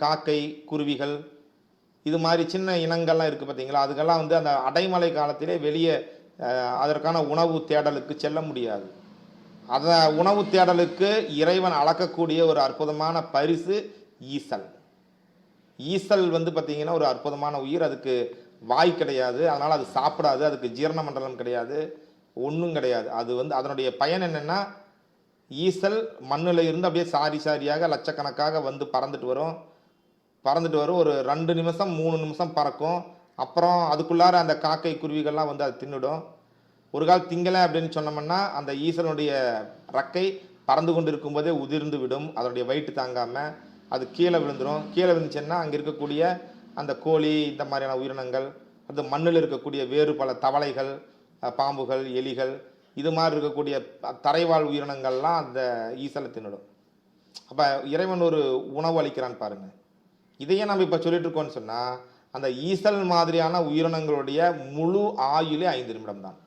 காக்கை குருவிகள் இது மாதிரி சின்ன இனங்கள்லாம் இருக்குது பார்த்தீங்களா, அதுக்கெல்லாம் அந்த அடைமழை காலத்திலே வெளியே அதற்கான உணவு தேடலுக்கு செல்ல முடியாது. அந்த உணவு தேடலுக்கு இறைவன் அளக்கக்கூடிய ஒரு அற்புதமான பரிசு ஈசல். ஈசல் பார்த்தீங்கன்னா ஒரு அற்புதமான உயிர். அதுக்கு வாய் கிடையாது, அதனால் அது சாப்பிடாது, அதுக்கு ஜீரண மண்டலம் கிடையாது, ஒன்றும் கிடையாது. அது அதனுடைய பயன் என்னென்னா, ஈசல் மண்ணில் இருந்து அப்படியே சாரி சாரியாக லட்சக்கணக்காக பறந்துட்டு வரும். ஒரு 2 நிமிஷம் 3 நிமிஷம் பறக்கும். அப்புறம் அதுக்குள்ளார அந்த காக்கை குருவிகள்லாம் அதை தின்னுடும். ஒரு கால் திங்கலை அப்படின்னு சொன்னோம்னா அந்த ஈசனுடைய ரக்கை பறந்து கொண்டு இருக்கும்போதே உதிர்ந்து விடும். அதனுடைய வயிற்று தாங்காமல் அது கீழே விழுந்துடும். கீழே விழுந்துச்சுன்னா அங்கே இருக்கக்கூடிய அந்த கோழி இந்த மாதிரியான உயிரினங்கள், அந்த மண்ணில் இருக்கக்கூடிய வேறு பல தவளைகள், பாம்புகள், எலிகள் இது மாதிரி இருக்கக்கூடிய தரைவாழ் உயிரினங்கள்லாம் அந்த ஈசலை தின்னுடும். அப்போ இறைவன் ஒரு உணவு அளிக்கிறான்னு பாருங்கள். இதையே நம்ம இப்போ சொல்லிட்டு இருக்கோம்னு சொன்னால் அந்த ஈசல் மாதிரியான உயிரினங்களுடைய முழு ஆயுளே 5 நிமிடம் தான்.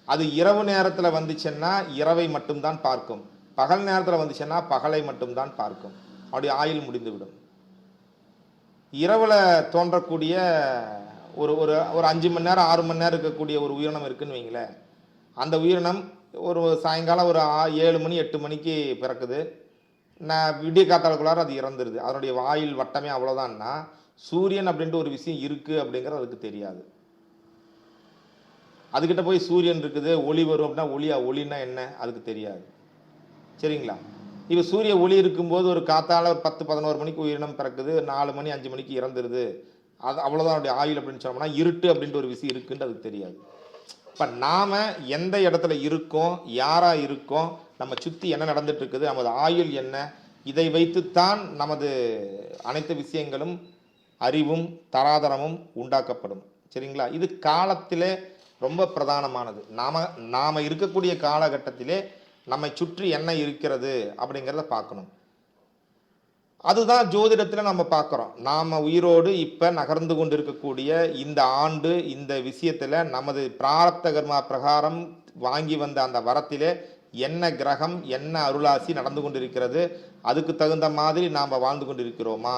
அது இரவு நேரத்தில் வந்துச்சுன்னா இரவை மட்டும்தான் பார்க்கும், பகல் நேரத்தில் வந்துச்சுன்னா பகலை மட்டும்தான் பார்க்கும். அப்படி ஆயுள் முடிந்துவிடும். இரவில் தோன்றக்கூடிய ஒரு ஒரு 5 மணி நேரம் 6 மணி நேரம் இருக்கக்கூடிய ஒரு உயிரினம் இருக்குன்னு வைங்களேன். அந்த உயிரினம் ஒரு சாயங்காலம் ஒரு 7 மணி 8 மணிக்கு பிறக்குது. விடிய காத்தாளுக்குள்ளார அது இறந்துருது. அதனுடைய ஆயுள் வட்டமே அவ்வளோதான்னா சூரியன் அப்படின்ட்டு ஒரு விஷயம் இருக்குது அப்படிங்கிறது அதுக்கு தெரியாது. அதுக்கிட்ட போய் சூரியன் இருக்குது, ஒளி வரும் அப்படின்னா ஒளின்னா என்ன அதுக்கு தெரியாது. சரிங்களா? இப்போ சூரிய ஒளி இருக்கும்போது ஒரு காத்தால ஒரு 10-11 மணிக்கு உயிரினம் பிறக்குது, 4 மணி 5 மணிக்கு இறந்துருது. அது அவ்வளோதான் அவருடைய ஆயுள் அப்படின்னு சொன்னோம்னா இருட்டு அப்படின்ட்டு ஒரு விஷயம் இருக்குன்ட்டு அதுக்கு தெரியாது. இப்போ நாம் எந்த இடத்துல இருக்கோம், யாராக இருக்கோம், நம்ம சுற்றி என்ன நடந்துட்டு இருக்குது, நமது ஆயுள் என்ன, இதை வைத்துத்தான் நமது அனைத்து விஷயங்களும் அறிவும் தராதரமும் உண்டாக்கப்படும். சரிங்களா? இது காலத்தில் ரொம்ப பிரதானமானது. நாம இருக்கக்கூடிய காலகட்டத்திலே நம்மை சுற்றி என்ன இருக்கிறது அப்படிங்கிறத பார்க்கணும். அதுதான் ஜோதிடத்தில் நம்ம பார்க்குறோம். நாம் உயிரோடு இப்போ நகர்ந்து கொண்டு இருக்கக்கூடிய இந்த ஆண்டு இந்த விஷயத்தில் நமது பிராரப்த கர்மா பிரகாரம் வாங்கி வந்த அந்த வரத்திலே என்ன கிரகம் என்ன அருளாசி நடந்து கொண்டிருக்கிறது, அதுக்கு தகுந்த மாதிரி நாம் வாழ்ந்து கொண்டிருக்கிறோமா?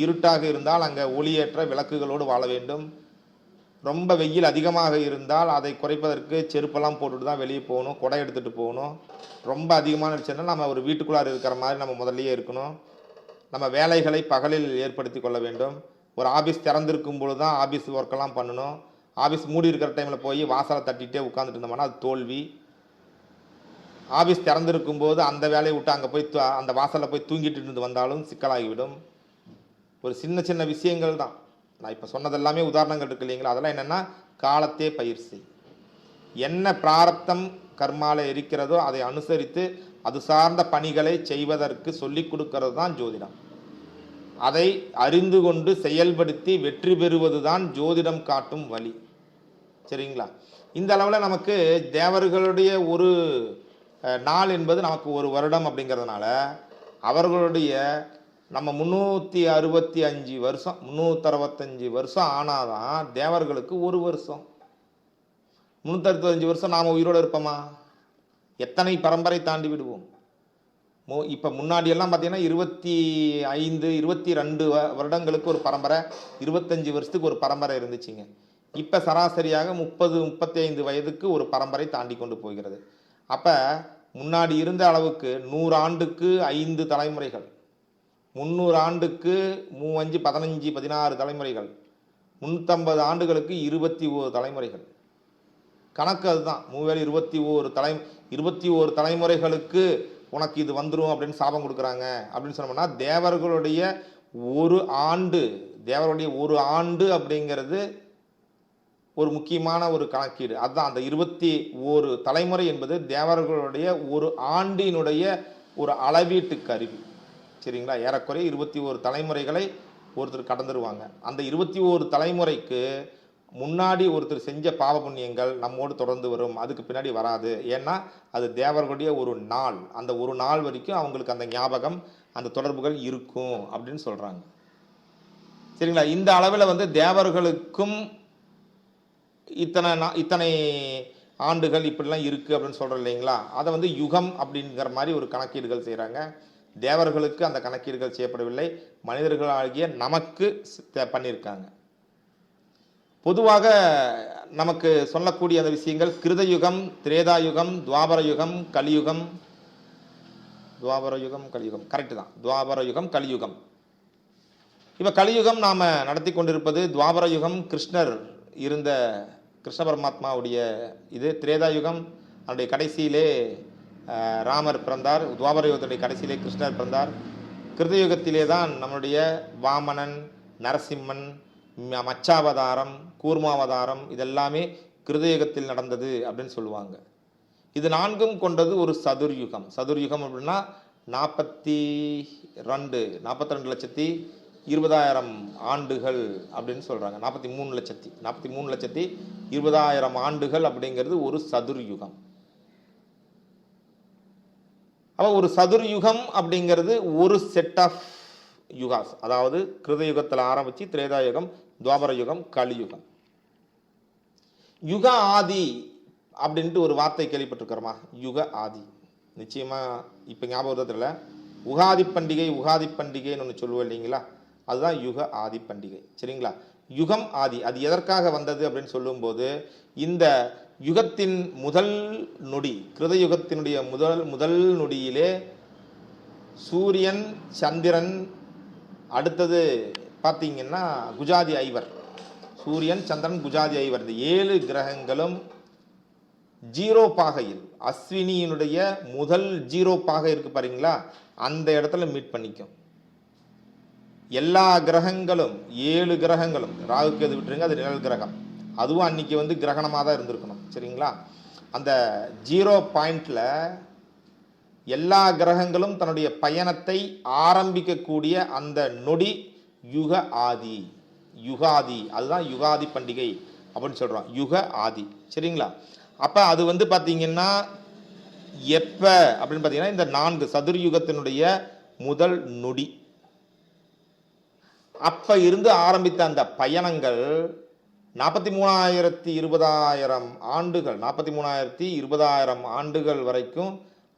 இருட்டாக இருந்தால் அங்கே ஒளியேற்ற விளக்குகளோடு வாழ வேண்டும். ரொம்ப வெயில் அதிகமாக இருந்தால் அதை குறைப்பதற்கு செருப்பெல்லாம் போட்டுட்டு தான் வெளியே போகணும், குடை எடுத்துகிட்டு போகணும். ரொம்ப அதிகமான இருந்துச்சுன்னா நம்ம ஒரு வீட்டுக்குள்ளார இருக்கிற மாதிரி நம்ம முதல்லையே இருக்கணும். நம்ம வேலைகளை பகலில் ஏற்படுத்தி கொள்ள வேண்டும். ஒரு ஆஃபீஸ் திறந்திருக்கும் பொழுது தான் ஆஃபீஸ் ஒர்க்கெல்லாம் பண்ணணும். ஆஃபீஸ் மூடி இருக்கிற டைமில் போய் வாசலை தட்டிகிட்டே உட்காந்துட்டு இருந்தோம்னா அது தோல்வி. ஆஃபீஸ் திறந்திருக்கும் போது அந்த வேலையை விட்டு அங்கே போய் அந்த வாசலில் போய் தூங்கிட்டு இருந்து வந்தாலும் சிக்கலாகிவிடும். ஒரு சின்ன சின்ன விஷயங்கள் தான். நான் இப்போ சொன்னதெல்லாமே உதாரணங்கள் இருக்கு இல்லைங்களா? அதெல்லாம் என்னென்னா காலத்தே பயிற்சி. என்ன பிராரப்தம் கர்மால இருக்கிறதோ அதை அனுசரித்து அது சார்ந்த பணிகளை செய்வதற்கு சொல்லிக் கொடுக்கிறது தான் ஜோதிடம். அதை அறிந்து கொண்டு செயல்படுத்தி வெற்றி பெறுவது தான் ஜோதிடம் காட்டும் வழி. சரிங்களா? இந்த அளவில் நமக்கு தேவர்களுடைய ஒரு நாள் என்பது நமக்கு ஒரு வருடம் அப்படிங்கிறதுனால அவர்களுடைய நம்ம 365 வருஷம் 365 வருஷம் ஆனாதான் தேவர்களுக்கு ஒரு வருஷம். 365 வருஷம் நாம் உயிரோடு இருப்போமா? எத்தனை பரம்பரை தாண்டி விடுவோம். இப்போ முன்னாடியெல்லாம் பார்த்தீங்கன்னா 25 22 வருடங்களுக்கு ஒரு பரம்பரை, 25 வருஷத்துக்கு ஒரு பரம்பரை இருந்துச்சுங்க. இப்போ சராசரியாக 30 35 வயதுக்கு ஒரு பரம்பரை தாண்டி கொண்டு போகிறது. அப்போ முன்னாடி இருந்த அளவுக்கு 100 ஆண்டுக்கு 5 தலைமுறைகள், 300 ஆண்டுக்கு 5 15 16 தலைமுறைகள், 350 ஆண்டுகளுக்கு 21 தலைமுறைகள். கணக்கு அதுதான். 21 தலைமுறைகளுக்கு உனக்கு இது வந்துடும் அப்படின்னு சாபம் கொடுக்குறாங்க அப்படின்னு சொன்னோம்னா தேவர்களுடைய ஒரு ஆண்டு அப்படிங்கிறது ஒரு முக்கியமான ஒரு கணக்கீடு. அதுதான் அந்த 21 தலைமுறை என்பது தேவர்களுடைய ஒரு ஆண்டினுடைய ஒரு அளவீட்டு கருவி. சரிங்களா? ஏறக்குறைய 21 தலைமுறைகளை ஒருத்தர் கடந்துருவாங்க. அந்த 21 தலைமுறைக்கு முன்னாடி ஒருத்தர் செஞ்ச பாவ புண்ணியங்கள் நம்மோடு தொடர்ந்து வரும், அதுக்கு பின்னாடி வராது. ஏன்னா அது தேவர்களுடைய ஒரு நாள். அந்த ஒரு நாள் வரைக்கும் அவங்களுக்கு அந்த ஞாபகம் அந்த தொடர்புகள் இருக்கும் அப்படின்னு சொல்றாங்க. சரிங்களா? இந்த அளவில் தேவர்களுக்கும் இத்தனை ஆண்டுகள் இப்படிலாம் இருக்கு அப்படின்னு சொல்றோம் இல்லைங்களா? அதை யுகம் அப்படிங்கிற மாதிரி ஒரு கணக்கீடுகள் செய்கிறாங்க. தேவர்களுக்கு அந்த கணக்கீடுகள் செய்யப்படவில்லை, மனிதர்களாகிய நமக்கு பண்ணியிருக்காங்க. பொதுவாக நமக்கு சொல்லக்கூடிய அந்த விஷயங்கள் கிருதயுகம், திரேதாயுகம், துவாபர யுகம், கலியுகம். கரெக்டு தான். துவாபர யுகம், கலியுகம். இப்போ கலியுகம் நாம் நடத்தி கொண்டிருப்பது துவாபர யுகம் கிருஷ்ணர் இருந்த கிருஷ்ண பரமாத்மாவுடைய இது. திரேதாயுகம் அதனுடைய கடைசியிலே ராமர் பிறந்தார். துவாபர யுகத்துடைய கடைசியிலே கிருஷ்ணர் பிறந்தார். கிருதயுகத்திலே தான் நம்முடைய வாமனன், நரசிம்மன், மச்சாவதாரம், கூர்மாவதாரம் இதெல்லாமே கிருதயுகத்தில் நடந்தது அப்படின்னு சொல்லுவாங்க. இது 4ம் கொண்டது ஒரு சதுர்யுகம். சதுர்யுகம் அப்படின்னா 42,20,000 ஆண்டுகள் அப்படின்னு சொல்றாங்க. 43,20,000 ஆண்டுகள் அப்படிங்கிறது ஒரு சதுர்யுகம். அப்போ ஒரு சதுர்யுகம் அப்படிங்கிறது ஒரு செட் ஆஃப் யுகாஸ். அதாவது கிருதயுகத்தில் ஆரம்பிச்சு திரேதாயுகம், துவாபர யுகம், கலியுகம். யுக ஆதி அப்படின்ட்டு ஒரு வார்த்தை கேள்விப்பட்டிருக்கிறோமா? யுக ஆதி நிச்சயமா இப்ப ஞாபகத்தில் உகாதி பண்டிகைன்னு ஒன்று சொல்லுவோம் இல்லைங்களா? அதுதான் யுக ஆதி பண்டிகை. சரிங்களா? யுகம் ஆதி அது எதற்காக வந்தது அப்படின்னு சொல்லும்போது இந்த யுகத்தின் முதல் நொடி, கிருதயுகத்தினுடைய முதல் நொடியிலே சூரியன், சந்திரன், அடுத்தது பார்த்தீங்கன்னா குஜாதி ஐவர், சூரியன், சந்திரன், குஜாதி ஐவர், இந்த 7 கிரகங்களும் 0 பாகையில் அஸ்வினியினுடைய முதல் 0 பாகை இருக்கு பாருங்களா, அந்த இடத்துல மீட் பண்ணிக்கும். எல்லா கிரகங்களும் 7 கிரகங்களும், ராகுக்கு எது விட்டுருங்க, அது நிழல் கிரகம், அதுவும் அன்னைக்கு கிரகணமாக தான் இருந்திருக்கணும். சரிங்களா? அந்த 0 பாயிண்ட்ல எல்லா கிரகங்களும் தன்னுடைய பயணத்தை ஆரம்பிக்கக்கூடிய அந்த நொடி யுக ஆதி, யுகாதி. அதுதான் யுகாதி பண்டிகை அப்படின்னு சொல்கிறோம், யுக ஆதி. சரிங்களா? அப்போ அது வந்து பார்த்தீங்கன்னா எப்போ அப்படின்னு பார்த்தீங்கன்னா இந்த 4 சதுர்யுகத்தினுடைய முதல் நொடி. அப்போ இருந்து ஆரம்பித்த அந்த பயணங்கள் 43,020 ஆண்டுகள், 43,020 ஆண்டுகள் வரைக்கும்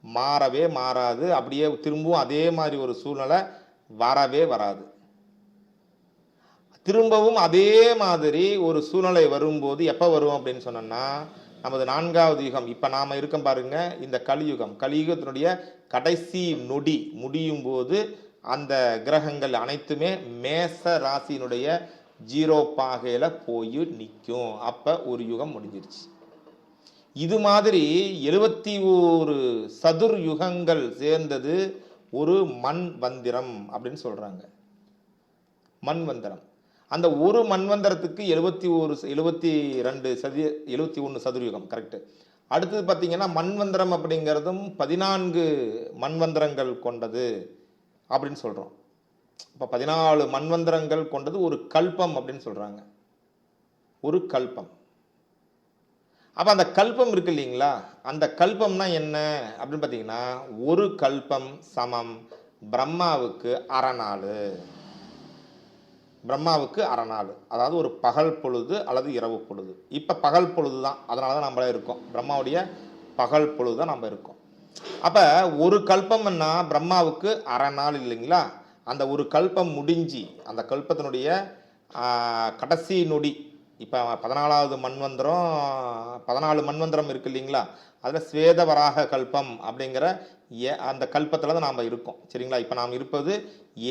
மாறவே மாறாது. அப்படியே திரும்பவும் அதே மாதிரி ஒரு சூழ்நிலை வரவே வராது. திரும்பவும் அதே மாதிரி ஒரு சூழ்நிலை வரும்போது எப்போ வரும் அப்படின்னு சொன்னோம்னா, நமது 4வது யுகம், இப்போ நாம் இருக்கோம் பாருங்க, இந்த கலியுகம், கலியுகத்தினுடைய கடைசி நொடி முடியும் போது அந்த கிரகங்கள் அனைத்துமே மேச ராசியினுடைய 0 பாகையில் போய் நிற்கும். அப்போ ஒரு யுகம் முடிஞ்சிருச்சு. இது மாதிரி 71 சதுர் யுகங்கள் சேர்ந்தது ஒரு மண்வந்திரம் அப்படின்னு சொல்றாங்க. மண்வந்திரம். அந்த ஒரு மண்வந்திரத்துக்கு 71 சதுர்யுகம் கரெக்ட். அடுத்தது பார்த்தீங்கன்னா மண்வந்திரம் அப்படிங்கிறதும் 14 மண்வந்திரங்கள் கொண்டது அப்படின்னு சொல்றோம். இப்போ 14 மண்வந்திரங்கள் கொண்டது ஒரு கல்பம் அப்படின்னு சொல்றாங்க. ஒரு கல்பம். அப்ப அந்த கல்பம் இருக்கு இல்லைங்களா, அந்த கல்பம்னா என்ன அப்படின்னு பார்த்தீங்கன்னா, ஒரு கல்பம் சமம் பிரம்மாவுக்கு அறநாள். பிரம்மாவுக்கு அறநாள், அதாவது ஒரு பகல் பொழுது அல்லது இரவு பொழுது. இப்போ பகல் பொழுது தான், அதனால தான் நம்மளே இருக்கோம். பிரம்மாவுடைய பகல் பொழுது தான் நம்ம இருக்கோம். அப்போ ஒரு கல்பம்னா பிரம்மாவுக்கு அறநாள் இல்லைங்களா. அந்த ஒரு கல்பம் முடிஞ்சு அந்த கல்பத்தினுடைய கடைசி நொடி, இப்போ 14வது மண்வந்திரம், 14 மண்வந்திரம் இருக்கு இல்லைங்களா, அதில் ஸ்வேதவராக கல்பம் அப்படிங்கிற அந்த கல்பத்தில் தான் நாம் இருக்கோம். சரிங்களா? இப்போ நாம் இருப்பது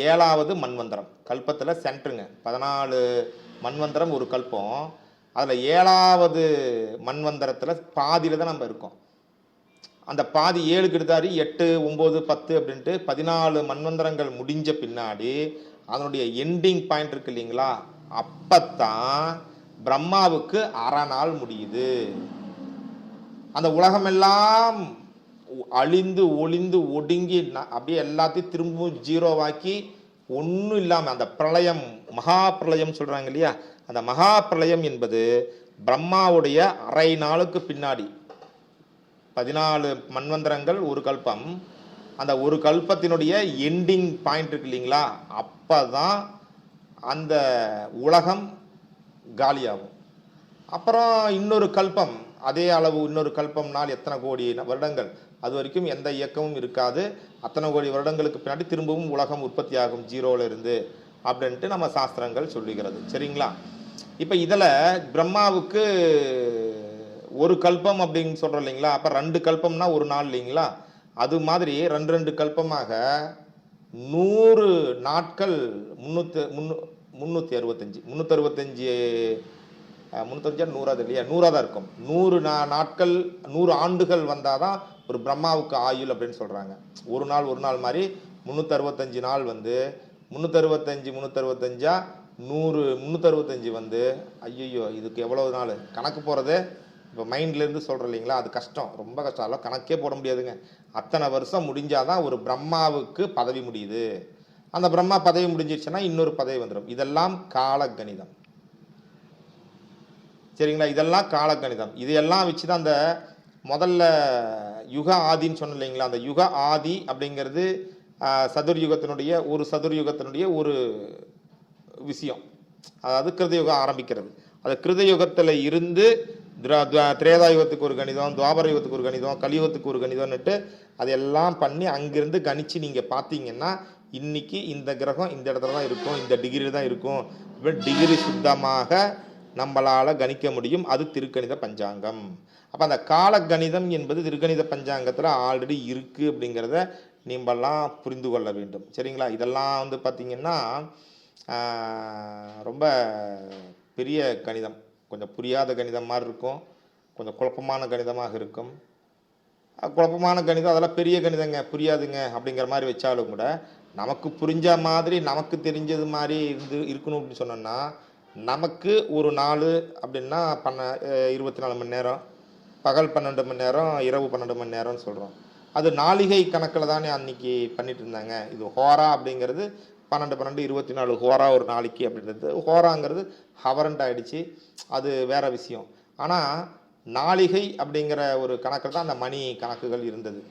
7வது மண்வந்திரம் கல்பத்தில் சென்ட்ருங்க. 14 மண்வந்திரம் ஒரு கல்பம், அதில் 7வது மண்வந்திரத்தில் பாதியில் தான் நம்ம இருக்கோம். அந்த பாதி 7 கிடுத்தாரி 8 9 10 அப்படின்ட்டு 14 மண்வந்திரங்கள் முடிஞ்ச பின்னாடி அதனுடைய எண்டிங் பாயிண்ட் இருக்கு இல்லைங்களா, அப்பத்தான் பிரம்மாவுக்கு அறநாள் முடியுது. அந்த உலகமெல்லாம் அழிந்து ஒளிந்து ஒடுங்கி அப்படியே எல்லாத்தையும் திரும்பவும் 0வாக்கி ஒன்றும் இல்லாமல் அந்த பிரளயம், மகா பிரளயம் சொல்றாங்க இல்லையா, அந்த மகா பிரளயம் என்பது பிரம்மாவுடைய அரை நாளுக்கு பின்னாடி. 14 மண்வந்திரங்கள் ஒரு கல்பம், அந்த ஒரு கல்பத்தினுடைய எண்டிங் பாயிண்ட் இருக்கு இல்லைங்களா, அப்பதான் அந்த உலகம் காலியாகும். அப்புறம் இன்னொரு கல்பம், அதே அளவு இன்னொரு கல்பம்னால் எத்தனை கோடி வருடங்கள், அது வரைக்கும் எந்த இயக்கமும் இருக்காது. அத்தனை கோடி வருடங்களுக்கு பின்னாடி திரும்பவும் உலகம் உற்பத்தி ஆகும் 0ல இருந்து அப்படின்ட்டு நம்ம சாஸ்திரங்கள் சொல்லுகிறது. சரிங்களா? இப்போ இதில் பிரம்மாவுக்கு ஒரு கல்பம் அப்படின்னு சொல்கிறோம் இல்லைங்களா, அப்போ 2 கல்பம்னா ஒரு நாள் இல்லைங்களா, அது மாதிரி 2 கல்பமாக 100 நாட்கள் 365 100 இல்லையா, 100 தான் இருக்கும். 100 நாட்கள் 100 ஆண்டுகள் வந்தால் தான் ஒரு பிரம்மாவுக்கு ஆயுள் அப்படின்னு சொல்கிறாங்க. ஒரு நாள் மாதிரி 365 நாள் வந்து 365 100 365 வந்து, ஐயோ இதுக்கு எவ்வளவு நாள் கணக்கு போகிறது இப்போ மைண்ட்லேருந்து சொல்கிறோம் இல்லைங்களா, அது கஷ்டம், ரொம்ப கஷ்டம். அதெல்லாம் கணக்கே போட முடியாதுங்க. அத்தனை வருஷம் முடிஞ்சாதான் ஒரு பிரம்மாவுக்கு பதவி முடியுது. அந்த பிரம்மா பதவி முடிஞ்சிருச்சுன்னா இன்னொரு பதவி வந்துடும். இதெல்லாம் காலக்கணிதம். சரிங்களா? இதெல்லாம் காலக்கணிதம். இதையெல்லாம் வச்சு தான் அந்த முதல்ல யுக ஆதின்னு சொன்ன இல்லைங்களா, அந்த யுக ஆதி அப்படிங்கிறது சதுர்யுகத்தினுடைய ஒரு விஷயம். அதாவது கிருதயுகம் ஆரம்பிக்கிறது. அது கிருதயுகத்தில் இருந்து திரேதாயுகத்துக்கு ஒரு கணிதம், துவாபர யுகத்துக்கு ஒரு கணிதம், கலியுகத்துக்கு ஒரு கணிதம்னுட்டு அதெல்லாம் பண்ணி அங்கிருந்து கணிச்சு நீங்கள் பார்த்தீங்கன்னா இன்னைக்கு இந்த கிரகம் இந்த இடத்துல தான் இருக்கும், இந்த டிகிரி தான் இருக்கும், டிகிரி சுத்தமாக நம்மளால் கணிக்க முடியும். அது திருக்கணித பஞ்சாங்கம். அப்போ அந்த கால கணிதம் என்பது திருக்கணித பஞ்சாங்கத்தில் ஆல்ரெடி இருக்குது அப்படிங்கிறத நீம்பெல்லாம் புரிந்து கொள்ள வேண்டும். சரிங்களா? இதெல்லாம் வந்து பார்த்திங்கன்னா ரொம்ப பெரிய கணிதம், கொஞ்சம் புரியாத கணிதம் மாதிரி இருக்கும், கொஞ்சம் குழப்பமான கணிதமாக இருக்கும். குழப்பமான கணிதம் அதெல்லாம் பெரிய கணிதங்க, புரியாதுங்க அப்படிங்கிற மாதிரி வச்சாலும் கூட நமக்கு புரிஞ்ச மாதிரி நமக்கு தெரிஞ்சது மாதிரி இருக்கணும் அப்படின்னு சொன்னோன்னா, நமக்கு ஒரு நாள் அப்படின்னா 24 மணி நேரம், பகல் 12 மணி நேரம், இரவு 12 மணி நேரம்னு சொல்கிறோம். அது நாளிகை கணக்கில் தானே அன்னைக்கு பண்ணிட்டு இருந்தாங்க. இது ஹோரா அப்படிங்கிறது 12 24 ஹோரா ஒரு நாளைக்கு அப்படின்றது. ஹோராங்கிறது ஹவரண்ட் ஆயிடுச்சு, அது வேற விஷயம். ஆனால் நாளிகை அப்படிங்கிற ஒரு கணக்கில் தான் அந்த மணி கணக்குகள் இருந்தது.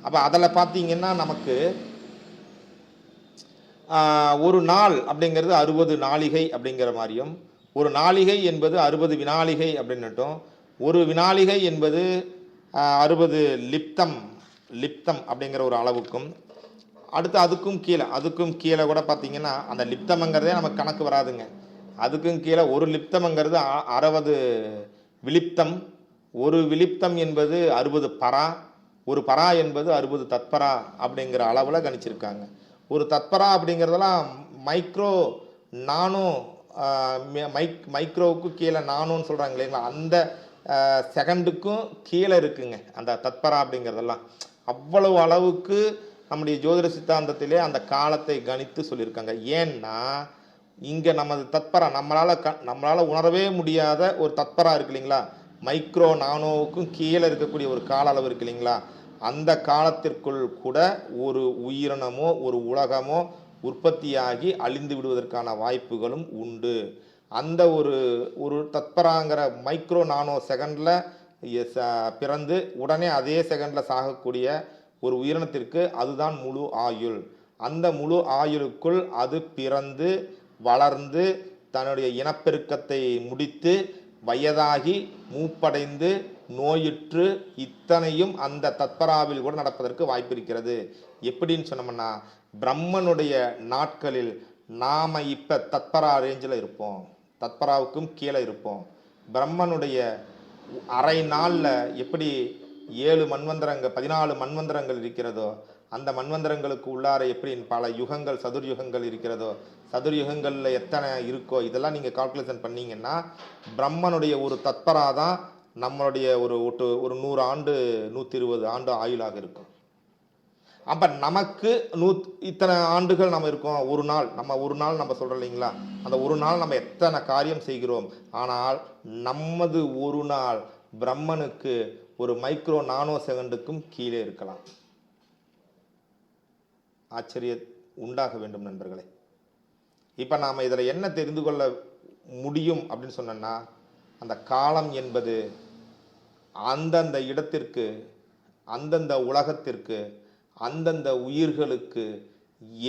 அப்போ அதில் பார்த்தீங்கன்னா நமக்கு ஒரு நாள் அப்படிங்கிறது 60 நாளிகை அப்படிங்கிற மாதிரியும், ஒரு நாளிகை என்பது 60 வினாளிகை அப்படின்னுட்டும், ஒரு வினாளிகை என்பது 60 லிப்தம் லிப்தம் அப்படிங்கிற ஒரு அளவுக்கும், அடுத்து அதுக்கும் கீழே கூட பார்த்தீங்கன்னா அந்த லிப்தம்ங்கிறதே நமக்கு கணக்கு வராதுங்க. அதுக்கும் கீழே ஒரு லிப்தம்ங்கிறது 60 விலிப்தம், ஒரு விலிப்தம் என்பது 60 பரா, ஒரு பரா என்பது 60 தத்பரா அப்படிங்கிற அளவில் கணிச்சிருக்காங்க. ஒரு தத்பரா அப்படிங்கிறதெல்லாம் மைக்ரோ நானோ, மைக்ரோவுக்கு கீழே நானோன்னு சொல்கிறாங்க இல்லைங்களா, அந்த செகண்டுக்கும் கீழே இருக்குங்க அந்த தத்பரா அப்படிங்கிறதெல்லாம். அவ்வளவு அளவுக்கு நம்முடைய ஜோதிட சித்தாந்தத்திலே அந்த காலத்தை கணித்து சொல்லியிருக்காங்க. ஏன்னா இங்கே நமது தத்பரா நம்மளால் உணரவே முடியாத ஒரு தத்பரா இருக்கு இல்லைங்களா, மைக்ரோ நானோவுக்கும் கீழே இருக்கக்கூடிய ஒரு கால அளவு இருக்கு இல்லைங்களா, அந்த காலத்திற்குள் கூட ஒரு உயிரினமோ ஒரு உலகமோ உற்பத்தியாகி அழிந்து விடுவதற்கான வாய்ப்புகளும் உண்டு. அந்த ஒரு தத்பராங்கிற மைக்ரோ நானோ செகண்டில் பிறந்து உடனே அதே செகண்டில் சாகக்கூடிய ஒரு உயிரினத்திற்கு அதுதான் முழு ஆயுள். அந்த முழு ஆயுளுக்குள் அது பிறந்து வளர்ந்து தன்னுடைய இனப்பெருக்கத்தை முடித்து வயதாகி மூப்படைந்து நோயுற்று இத்தனையும் அந்த தத்பராவில் கூட நடப்பதற்கு வாய்ப்பு இருக்கிறது. எப்படின்னு சொன்னோம்னா, பிரம்மனுடைய நாட்களில் நாம இப்ப தத்பரா ரேஞ்சில் இருப்போம், தத்பராவுக்கும் கீழே இருப்போம். பிரம்மனுடைய அரை நாளில் எப்படி 7 மன்வந்தரங்கள் 14 மன்வந்தரங்கள் இருக்கிறதோ, அந்த மன்வந்தரங்களுக்கு உள்ளார எப்படி பல யுகங்கள் சதுர்யுகங்கள் இருக்கிறதோ, சதுர்யுகங்களில் எத்தனை இருக்கோ இதெல்லாம் நீங்கள் கால்குலேஷன் பண்ணீங்கன்னா பிரம்மனுடைய ஒரு தத்பரா தான் நம்மளுடைய ஒரு 100 ஆண்டு 120 ஆண்டு ஆயுளாக இருக்கும். அப்போ நமக்கு இத்தனை ஆண்டுகள் நம்ம இருக்கோம். ஒரு நாள் நம்ம சொல்கிறோம் இல்லைங்களா, அந்த ஒரு நாள் நம்ம எத்தனை காரியம் செய்கிறோம். ஆனால் நமது ஒரு நாள் பிரம்மனுக்கு ஒரு மைக்ரோ நானோ செகண்டுக்கும் கீழே இருக்கலாம். ஆச்சரியம் உண்டாக வேண்டும் நண்பர்களே. இப்போ நாம் இதில் என்ன தெரிந்து கொள்ள முடியும் அப்படின்னு சொன்னோன்னா, அந்த காலம் என்பது அந்தந்த இடத்திற்கு, அந்தந்த உலகத்திற்கு, அந்தந்த உயிர்களுக்கு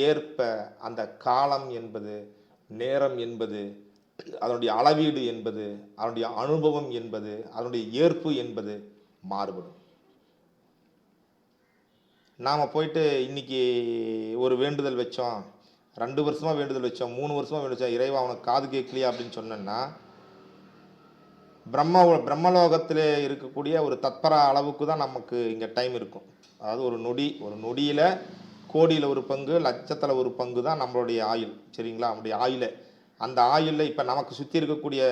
ஏற்ப அந்த காலம் என்பது, நேரம் என்பது, அதனுடைய அளவீடு என்பது, அதனுடைய அனுபவம் என்பது, அதனுடைய ஏற்பு என்பது மாறுபடும். நாம் போயிட்டு இன்னைக்கு ஒரு வேண்டுதல் வச்சோம், 2 வருஷமாக வேண்டுதல் வச்சோம், 3 வருஷமாக வேண்டுதல் வச்சோம், இறைவா அவனுக்கு காது கேட்கலையா அப்படின்னு சொன்னோன்னா, பிரம்மலோகத்தில் இருக்கக்கூடிய ஒரு தத்பரா அளவுக்கு தான் நமக்கு இங்கே டைம் இருக்கும். அதாவது ஒரு நொடியில் கோடியில் ஒரு பங்கு, லட்சத்தில் ஒரு பங்கு தான் நம்மளுடைய ஆயுள். சரிங்களா, நம்மளுடைய ஆயுளை, அந்த ஆயுளில் இப்போ நமக்கு சுற்றி இருக்கக்கூடிய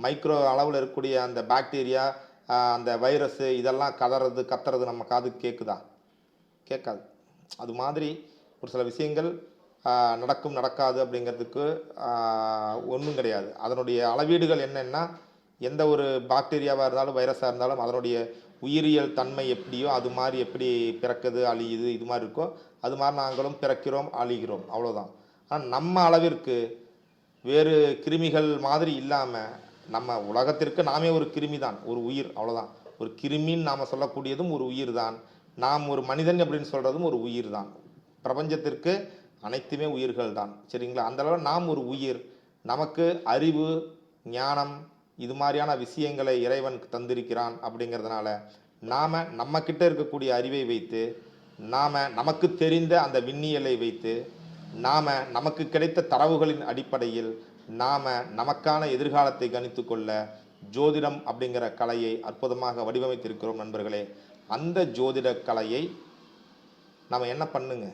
மைக்ரோ அளவில் இருக்கக்கூடிய அந்த பாக்டீரியா, அந்த வைரஸு இதெல்லாம் கத்துறது நம்ம காது கேட்குதா? கேட்காது. அது மாதிரி ஒரு சில விஷயங்கள் நடக்கும் நடக்காது அப்படிங்கிறதுக்கு ஒன்றும் கிடையாது. அதனுடைய அளவீடுகள் என்னென்னா, எந்த ஒரு பாக்டீரியாவாக இருந்தாலும் வைரஸாக இருந்தாலும் அதனுடைய உயிரியல் தன்மை எப்படியோ அது மாதிரி எப்படி பிறக்குது அழியுது இது மாதிரி இருக்கோ அது மாதிரி நாங்களும் பிறக்கிறோம் அழிகிறோம், அவ்வளோதான். ஆனால் நம்ம அளவிற்கு வேறு கிருமிகள் மாதிரி இல்லாமல் நம்ம உலகத்திற்கு நாமே ஒரு கிருமி தான், ஒரு உயிர், அவ்வளோதான். ஒரு கிருமின்னு நாம் சொல்லக்கூடியதும் ஒரு உயிர் தான். நாம் ஒரு மனிதன் அப்படின்னு சொல்கிறதும் ஒரு உயிர் தான். பிரபஞ்சத்திற்கு அனைத்துமே உயிர்கள் தான். சரிங்களா, அந்த அளவில் நாம் ஒரு உயிர். நமக்கு அறிவு ஞானம் இது மாதிரியான விஷயங்களை இறைவன் தந்திருக்கிறான். அப்படிங்கிறதுனால நாம் நம்மக்கிட்ட இருக்கக்கூடிய அறிவை வைத்து, நமக்கு தெரிந்த அந்த விண்ணியலை வைத்து, நமக்கு கிடைத்த தரவுகளின் அடிப்படையில் நமக்கான எதிர்காலத்தை கணித்து கொள்ள ஜோதிடம் அப்படிங்கிற கலையை அற்புதமாக வடிவமைத்திருக்கிறோம் நண்பர்களே. அந்த ஜோதிட கலையை நம்ம என்ன பண்ணுங்க,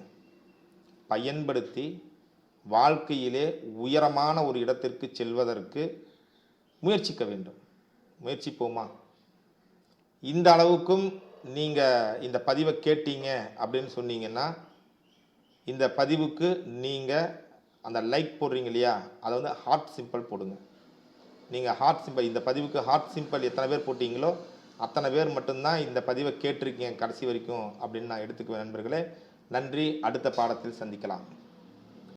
பயன்படுத்தி வாழ்க்கையிலே உயரமான ஒரு இடத்திற்கு செல்வதற்கு முயற்சிக்க வேண்டும். முயற்சிப்போமா? இந்த அளவுக்கும் நீங்கள் இந்த பதிவை கேட்டீங்க அப்படின்னு சொன்னீங்கன்னா, இந்த பதிவுக்கு நீங்கள் அந்த லைக் போடுறீங்க இல்லையா, அதை வந்து ஹார்ட் சிம்பிள் போடுங்க. நீங்கள் ஹார்ட் சிம்பிள், இந்த பதிவுக்கு ஹார்ட் சிம்பிள் எத்தனை பேர் போட்டிங்களோ அத்தனை பேர் மட்டும்தான் இந்த பதிவை கேட்டிருக்கீங்க கடைசி வரைக்கும் அப்படின்னு நான் எடுத்துக்குவேன் நண்பர்களே. நன்றி. அடுத்த பாடத்தில் சந்திக்கலாம்.